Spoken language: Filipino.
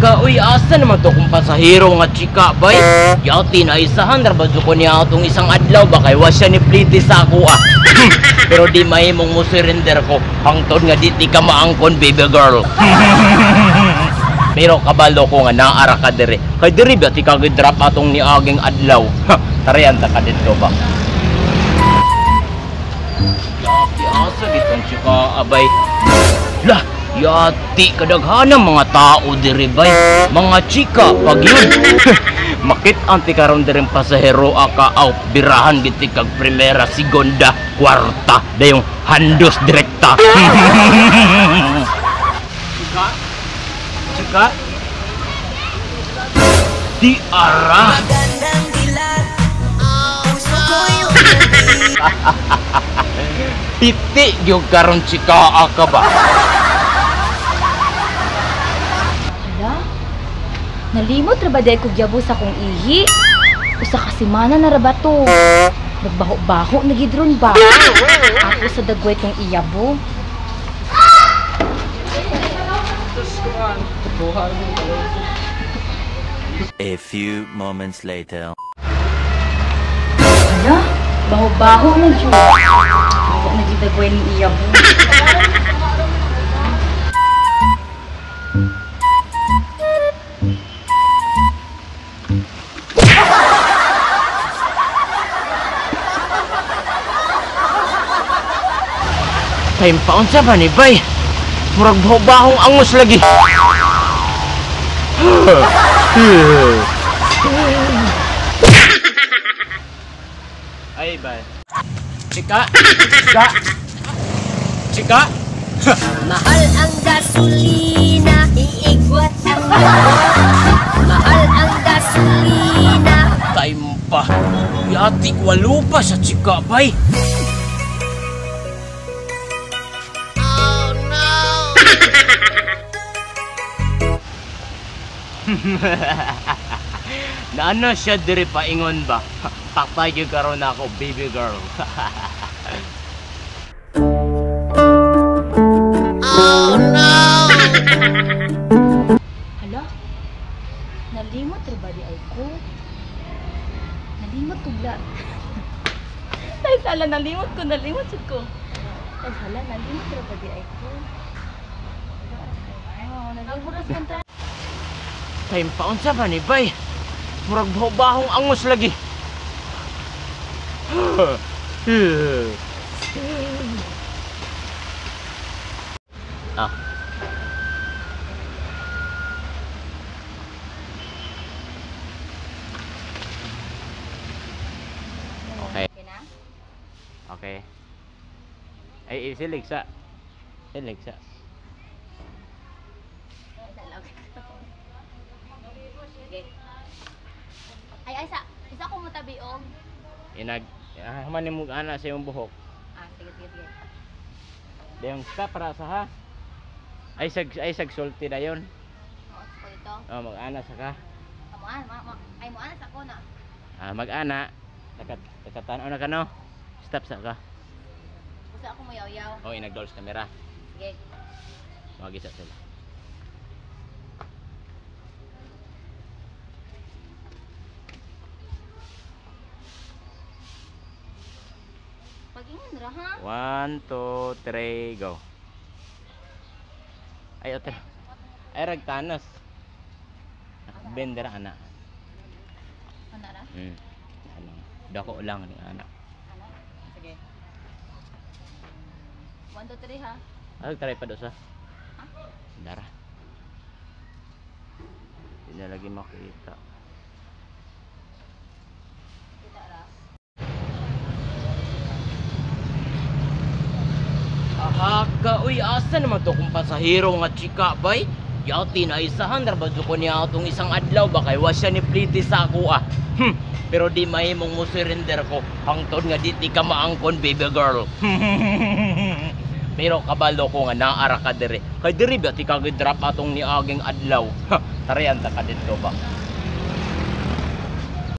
Haga, uy, asa naman to kung pasahero nga chika, bay? Yati na isahan, rabadyo ko niya itong isang adlaw, baka iwas siya ni pliti sa ako, ah. Pero di mahimong mo surrender ko, hangtod nga di ka maangkon, baby girl. Pero kabalo ko nga naara ka dire. Kay diri ba ti kag-drop atong niaging adlaw. Tarayan ta ka dito ba? Yati asa gitong chika abay. Lah, yati kadaghanang mga tao diri bay. Mga chika pag yun. Makit anti karon direng pasahero aka out birahan giti kag primera, segunda, kwarta, dayong handos direkta. Chika? Chika? Di arah. Titik yung karon chika ka ba? Hala? Nalimot ra ba day kog yabo sa kong ihi? Usa ka semana na ra ba to? Nagbaho-baho na gidron ba? Ako sa dagway kong iyabo. A few moments later. Hala? Baho-baho na dyan. Ako na gidagway ng iyabo. Time paon sa ba ni bay? Murag bahong angus lagi. Ay bay. Chika? Chika? Chika? Mahal ang gasolina, iigwat ang mahal ang gasolina. Time pa. Yati walo pa sa chika bay. Naano siya diri paingon ba? Takpay yung karon ako, baby girl. Oh no! Hala? Nalimot ra ba di ay ko? Nalimot ko bla. Ay sala, nalimot jud ko. Ay sala, nalimot ra ba di ay ko? Oh, nalimot ra sa Time paon sa ba ni bay? Murag bahong angus lagi. Ah. Okay. Okay. Ay, silig sa. Silig sa. Ay, isa ko mo tabiog. Haman mo ana sa iyong buhok. Ah, sige. Dayong stop para sa ha. Ay sag sulti dayon. Oo, ko ito. Oh, mag-ana sa ka. Ay mo ana sa ko na. Mag-ana. Takatan na ka no. Stop sa ka. Gusto ako mo yaw-yaw. Oh, inag-dolls camera. Sige. Magisa sila. Pag-ingon ra ha. 1, 2, 3, go. Ay, otra. Ay, ragtanos. Nakabender, anak. Ana ra? Ano, dako lang ng anak. Ana. Sige. 1 2 3 ha. Ay, try pa dosa. Ha? Dara. Hindi na lagi makita. Kita ra. Haga, uy, asa naman to kung pasahero nga chika, bay? Yati na isahan, rabadyo ko niya itong isang adlaw, baka iwas siya ni pliti sa ako, ah. Pero di mahimong mo surrender ko, hangtod nga di ka maangkon, baby girl. Pero kabalo ko nga naara ka dire. Kay diri ba ti kag-drop atong niaging adlaw. Tarayan ta ka dito ba?